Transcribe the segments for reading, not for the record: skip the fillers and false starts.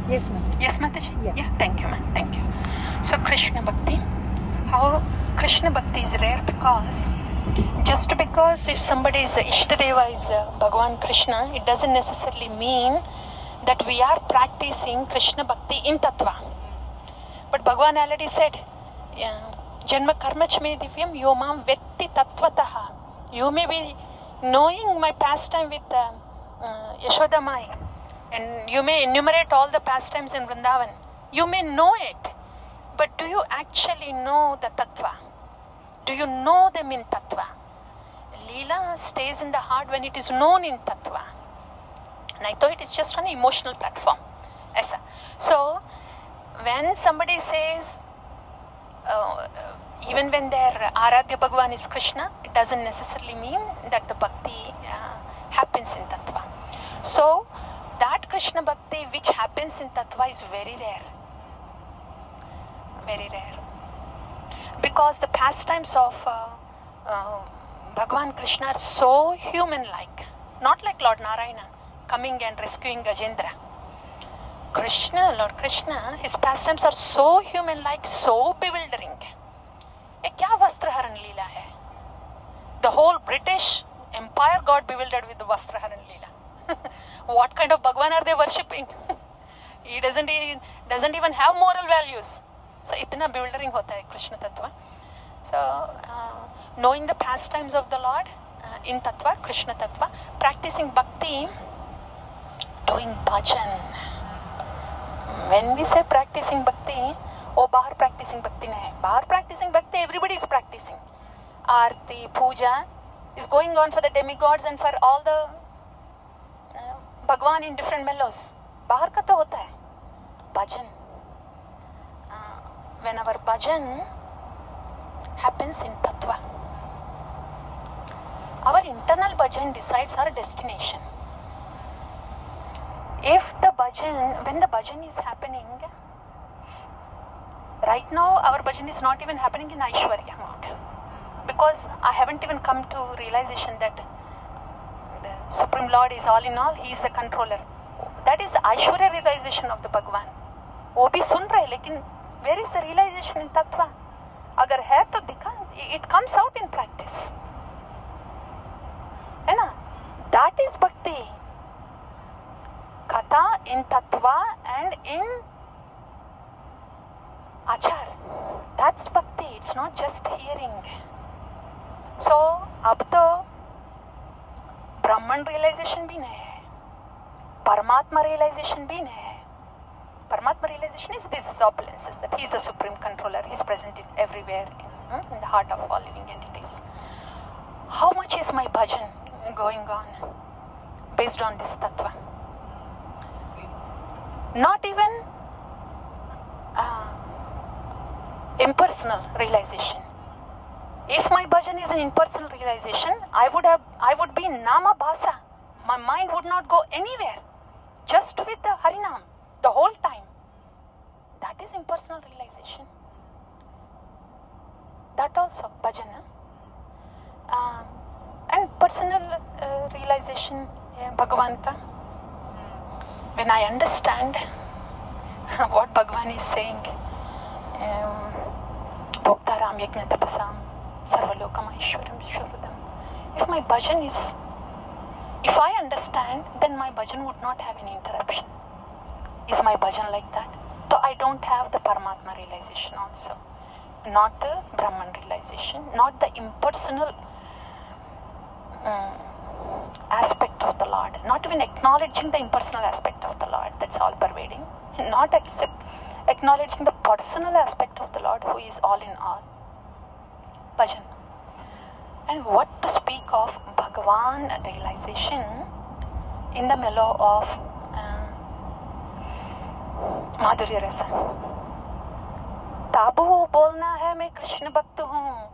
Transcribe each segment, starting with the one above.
Yes, Mataji. Yes, Mataji? Yeah. Thank you, ma'am. Thank you. So, Krishna Bhakti. How Krishna Bhakti is rare because just because if somebody's Ishtadeva is Bhagavan Krishna, it doesn't necessarily mean that we are practicing Krishna Bhakti in Tattva. But Bhagavan already said, Janma karma chme divyam yomam vetti tattvataha. You may be knowing my pastime with Yashoda Mai, and you may enumerate all the pastimes in Vrindavan. You may know it, but do you actually know the Tattva? Do you know them in Tattva? Leela stays in the heart when it is known in Tattva. And I thought it is just on an emotional platform. Aisa. So, when somebody says, even when their Aradhya Bhagavan is Krishna, it doesn't necessarily mean that the Bhakti happens in Tattva. So, that Krishna Bhakti which happens in Tattva is very rare. Very rare. Because the pastimes of Bhagavan Krishna are so human-like. Not like Lord Narayana coming and rescuing Gajendra. Krishna, Lord Krishna, his pastimes are so human-like, so bewildering. ये क्या वस्त्रहरण लीला है? The whole British Empire got bewildered with the Vastraharan Leela. What kind of Bhagavan are they worshipping? He doesn't even have moral values. So इतना bewildering होता है Krishna Tattva. So knowing the pastimes of the Lord in Tattva, Krishna Tattva, practicing Bhakti, doing Bhajan. When we say practicing Bhakti, bahar practicing Bhakti nahi hai. Bahar practicing Bhakti, everybody is practicing. Aarti, Puja is going on for the demigods and for all the Bhagwan in different mellows. Bahar ka to hota hai. Bhajan. When our Bhajan happens in Tattva, our internal Bhajan decides our destination. If the Bhajan, when the Bhajan is happening, right now our Bhajan is not even happening in Aishwarya mode. Because I haven't even come to realization that the Supreme Lord is all in all, He is the controller. That is the Aishwarya realization of the Bhagavan. वो भी सुन रहे लेकिन where is the realization in Tattva? अगर है तो दिखा, it comes out in practice. है ना? That is Bhakti. Katha in Tattva and in Achar. That's Bhakti. It's not just hearing. So, अब तो Brahman realization भी नहीं है. Paramatma realization भी नहीं है. Paramatma realization is this opulences, that He is the supreme controller. He is present in everywhere, in the heart of all living entities. How much is my bhajan going on based on this tattva? Not even impersonal realization. If my bhajan is an impersonal realization, I would be nama bhasa. My mind would not go anywhere. Just with the Harinam, the whole time. That is impersonal realization. That also, bhajana. And personal realization, Bhagavan ka. When I understand what Bhagavan is saying, Bhoktaram yajna tapasam sarvalokam aishwaram shurvadam. If my bhajan is, if I understand, then my bhajan would not have any interruption. Is my bhajan like that? So I don't have the Paramatma realization also. Not the Brahman realization, not the impersonal aspect of the Lord. Not even acknowledging the impersonal aspect of the Lord. That's all pervading. Not acknowledging the personal aspect of the Lord who is all in all. Bhajan. And what to speak of Bhagavan realization in the mellow of Madhurya Rasa. Tabu bolna hai मैं कृष्ण भक्त हूँ.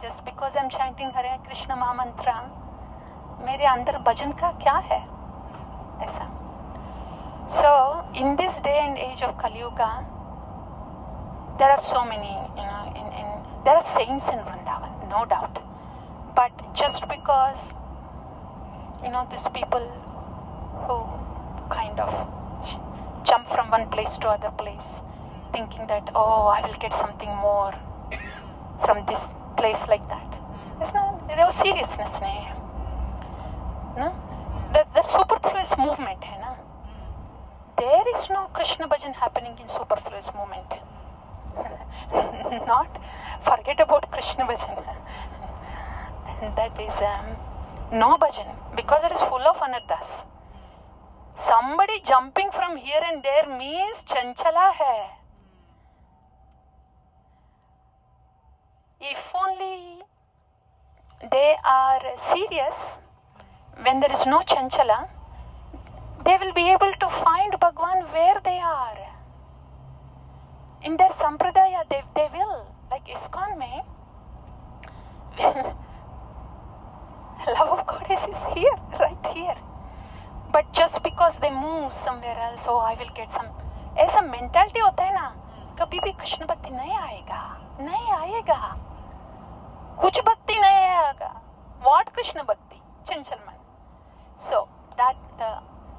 Just because I'm chanting Hare Krishna Mahamantra, मेरे अंदर भजन का क्या है? ऐसा. So in this day and age of Kali Yuga, there are so many, there are saints in Vrindavan, no doubt. But just because, these people who kind of jump from one place to other place, thinking that, oh, I will get something more from this place like that. There was seriousness. No? The superfluous movement. There is no Krishna bhajan happening in superfluous movement. Not forget about Krishna bhajan. That is no bhajan, because it is full of anarthas. Somebody jumping from here and there means chanchala hai. If only they are serious, when there is no chanchala, they will be able to find Bhagwan where they are. In their sampradaya, they will. Like ISKCON mein, love of God is here, right here. But just because they move somewhere else, oh, I will get some. ऐसा mentality होता है ना, कभी भी कृष्ण भक्ति नहीं आएगा. कुछ भक्ति नहीं आएगा. What Krishna bhakti? Chanchal man. So that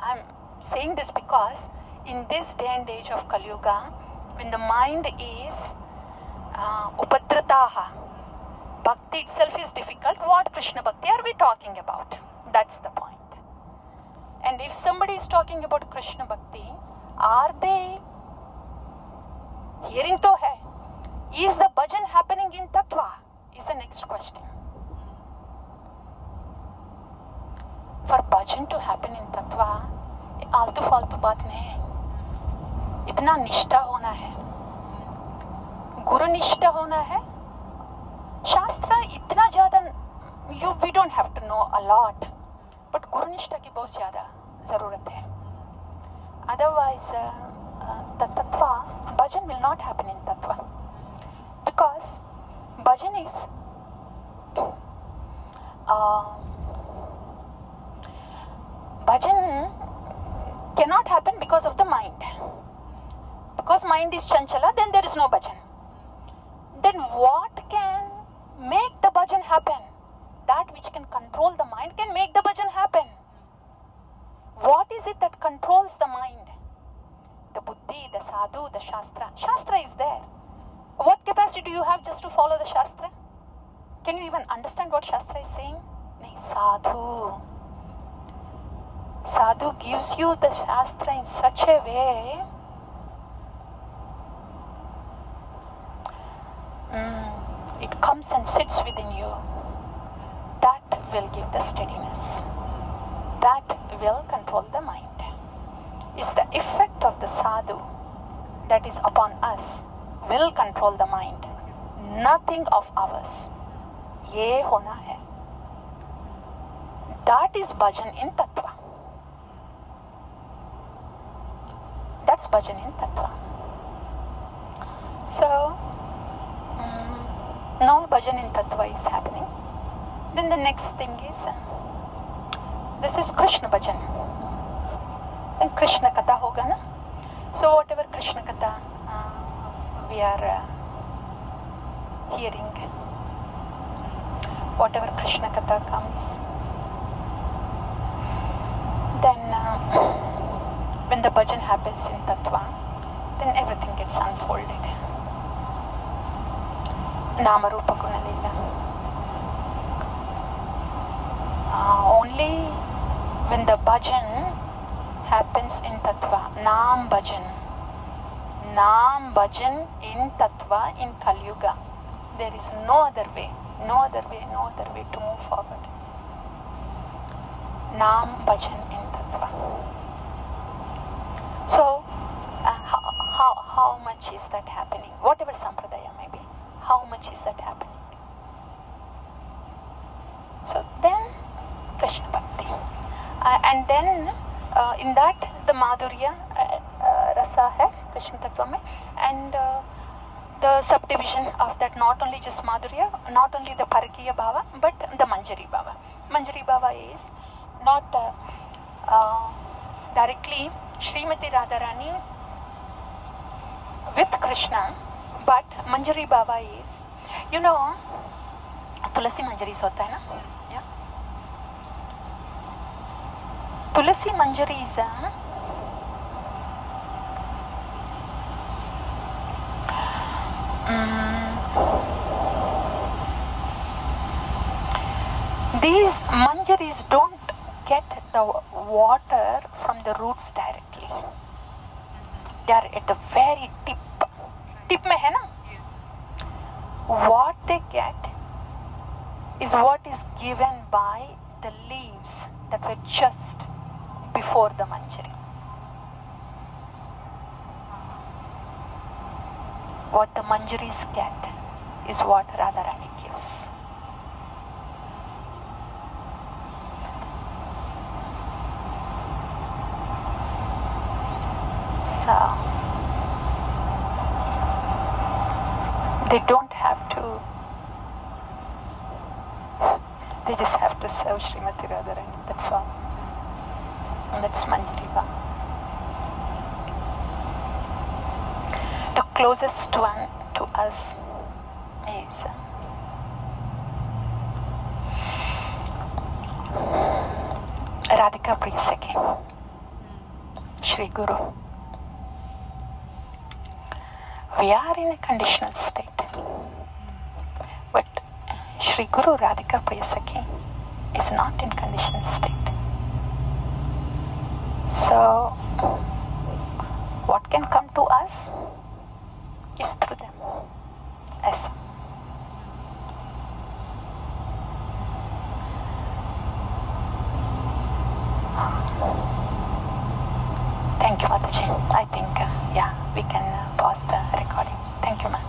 I'm saying this because in this day and age of Kali Yuga, when the mind is upadrataha, bhakti itself is difficult. What Krishna bhakti are we talking about? That's the point. And if somebody is talking about Krishna bhakti, are they hearing to hai? Is the bhajan happening in Tattva? Is the next question. For bhajan to happen in Tattva, आलतू फालतू बात नहीं है. इतना निष्ठा होना है, गुरु निष्ठा होना है. शास्त्र इतना ज़्यादा, we don't have to know a lot, but गुरु निष्ठा की बहुत ज़्यादा ज़रूरत है. Otherwise, the Tattva, bhajan will not happen in Tattva. Because bhajan is bhajan cannot happen because of the mind. Because mind is chanchala, then there is no bhajan. Then what can make the bhajan happen? That which can control the mind can make the bhajan happen. What is it that controls the mind? The buddhi, the sadhu, the shastra. Shastra is there. What capacity do you have just to follow the shastra? Can you even understand what shastra is saying? Sadhu. Sadhu gives you the shastra in such a way, it comes and sits within you. That will give the steadiness. That will control the mind. It's the effect of the sadhu that is upon us will control the mind. Nothing of ours. Ye hona hai. That is bhajan in Tattva. That's bhajan in Tattva. So, now bhajan in Tattva is happening. Then the next thing is, this is Krishna bhajan. Then Krishna katha hoga na. So whatever Krishna katha we are hearing, whatever Krishna katha comes, then when the bhajan happens in Tattva, then everything gets unfolded. Nama Rupa Guna Lila. Only when the bhajan happens in Tattva, Nam bhajan in Tattva in Kali Yuga, there is no other way to move forward. Nam bhajan in Tattva. So, how much is that happening? Whatever sampradaya may be, how much is that happening? So then, Krishna Bhakti. And then, in that, the Madhurya Rasa hai, Krishna Tattva mein, and the subdivision of that, not only just Madhurya, not only the Parakiya Bhava, but the Manjari Bhava. Manjari Bhava is not directly Srimati Radharani with Krishna, but Manjari Bhava is, you know, Tulasi Manjari hota hai na? Yeah. Tulasi Manjari is These manjaris don't get the water from the roots directly. They are at the very tip. Tip mein hai na? What they get is what is given by the leaves that were just before the manjari. What the manjaris get is what Radharani gives. So they don't have to, they just have to serve Srimati Radharani, that's all. And that's Manjariva. The closest one to us is Radhika Priyasaki, Shri Guru. We are in a conditional state, but Shri Guru Radhika Priyasaki is not in conditional state. So, what can come to us is through them. Yes. Thank you, Mataji. I think, we can pause the recording. Thank you, ma'am.